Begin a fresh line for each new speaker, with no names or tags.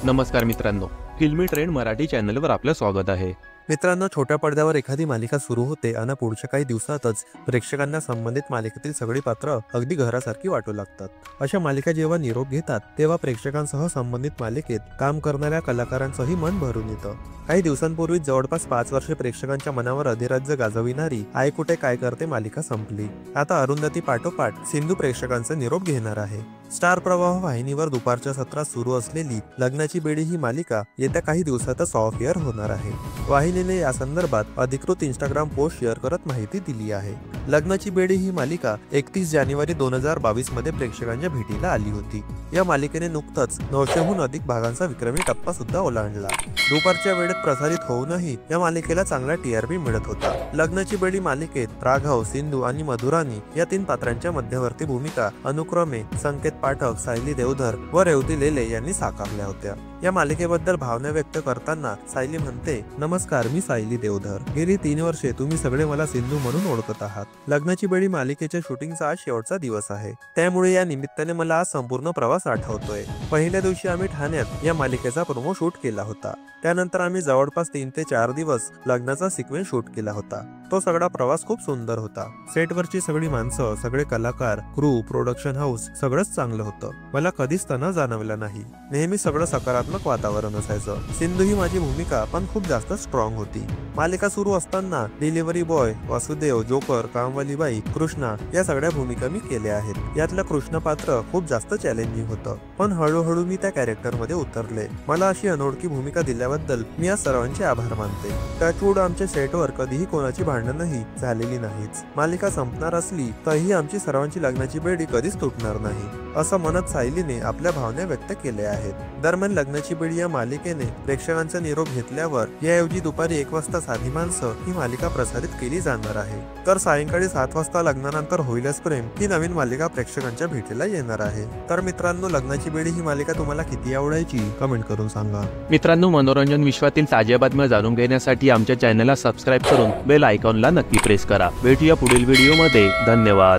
नमस्कार मित्रांनो, फिल्मी ट्रेंड मराठी चॅनलवर आपलं स्वागत आहे।
मित्रांनो, छोट्या पडद्यावर एखादी मालिका सुरू होते आणि पुढच्या काही दिवसातच प्रेक्षकांना संबंधित मालिकेतील सगळी पात्र अगदी घरासारखी वाटू लागतात। अशा मालिका जेव्हा निरोप घेतात तेव्हा प्रेक्षकांसह संबंधित मालिकेत काम करणाऱ्या कलाकारांचंही मन भरून येतं। काही दिवसांपूर्वी जवळपास 5 वर्षे प्रेक्षकांच्या मनावर अधिराज्य गाजविणारी आई कुठे काय करते मालिका संपली। आता अरुंधती पाठोपाठ सिंधू प्रेक्षकांचा निरोप घेणार आहे। स्टार प्रवाह वाहिनीवर दुपारच्या सत्रात सुरू असलेली लग्नाची बेडी ही मालिका येत्या काही दिवसातच ऑफ एअर होणार आहे। वाहिनीने या संदर्भात अधिकृत इंस्टाग्राम पोस्ट शेअर करत माहिती दिली आहे। लग्नाची बेडी ही मालिका 31 जानेवारी 2022 मध्ये प्रेक्षकांच्या भेटीला आली होती। या मालिकेने नुकतंच 900हून अधिक भागांचा विक्रमी टप्पा सुद्धा ओलांडला। दुपारच्या वेळेत प्रसारित होऊनही या मालिकेला चांगला टीआरपी मिळत होता। लग्नाची बेडी मालिकेत राघव, सिंधू आणि मधुरानी या 3 पात्रांच्या मध्यवर्ती भूमिका अनुक्रमे संकेत पाठक, सायली देवधर व रेवती लेले यांनी साकारल्या होत्या। या मालिकेबद्दल भावना व्यक्त करताना सायली म्हणते, नमस्कार, मी सायली देवधर। गेली 3 वर्षे तुम्ही सगळे मला सिंधू म्हणून ओळखत आहात। लग्नाची बेडी मालिकेच्या शूटिंगचा आज शेवटचा दिवस आहे, त्यामुळे या निमित्ताने मला आज संपूर्ण प्रवास आठवतोय। पहिल्या दिवशी आम्ही ठाण्यात या मालिकेचा प्रोमो शूट केला होता। त्यानंतर आम्ही जवळपास 3 ते 4 दिवस लग्नाचा सिक्वेन्स शूट केला होता। तो सगळा प्रवास खूप सुंदर होता। सेटवरची सगळी माणसं, सगळे कलाकार, क्रू, प्रोडक्शन हाऊस सगळंच चांगलं होतं। मला कधीच तणाव जाणवला नाही। नेहमी सगळं सकारात्मक वातावरण असायचं। सिंधू ही माझी भूमिका पण खूप जास्त स्ट्रॉंग होती। मालिका सुरू असताना डिलिव्हरी बॉय, वासुदेव, जोकर, कामवाली बाई, कृष्णा या सगळ्या भूमिका मी केल्या आहेत। यातलं कृष्ण पात्र खूप जास्त चॅलेंजिंग होतं, पण हळूहळू मी त्या कॅरेक्टर मध्ये उतरले। मला अशी अनोळखी भूमिका दिल्याबद्दल मी या सर्वांचे आभार मानते। टचवूड, आमच्या सेटवर कधीही कोणाची भांडणही झालेली नाहीच। मालिका संपणार असली तरीही आमची सर्वांची लग्नाची बेडी कधीच तुटणार नाही, असं म्हणत सायलीने आपल्या भावना व्यक्त केल्या आहेत। दरम्यान लग्नाची बेडी या मालिकेने प्रेक्षकांचा निरोप घेतल्यावर याऐवजी दुपारी 1 वाजता साधी माणसं ही मालिका प्रसारित केली जाणार आहे। तर सायंकाळी 7 वाजता लग्नानंतर होईलच प्रेम ही नवीन मालिका प्रेक्षकांच्या भेटीला येणार आहे। तर मित्रांनो, लग्नाची बेडी ही मालिका तुम्हाला किती आवडायची कमेंट करून सांगा।
मित्रांनो, मनोरंजन विश्वातील ताज्या बातम्या जाणून घेण्यासाठी आमच्या चॅनलला सबस्क्राईब करून बेल आयकॉनला नक्की प्रेस करा। भेटूया पुढील व्हिडिओमध्ये। धन्यवाद।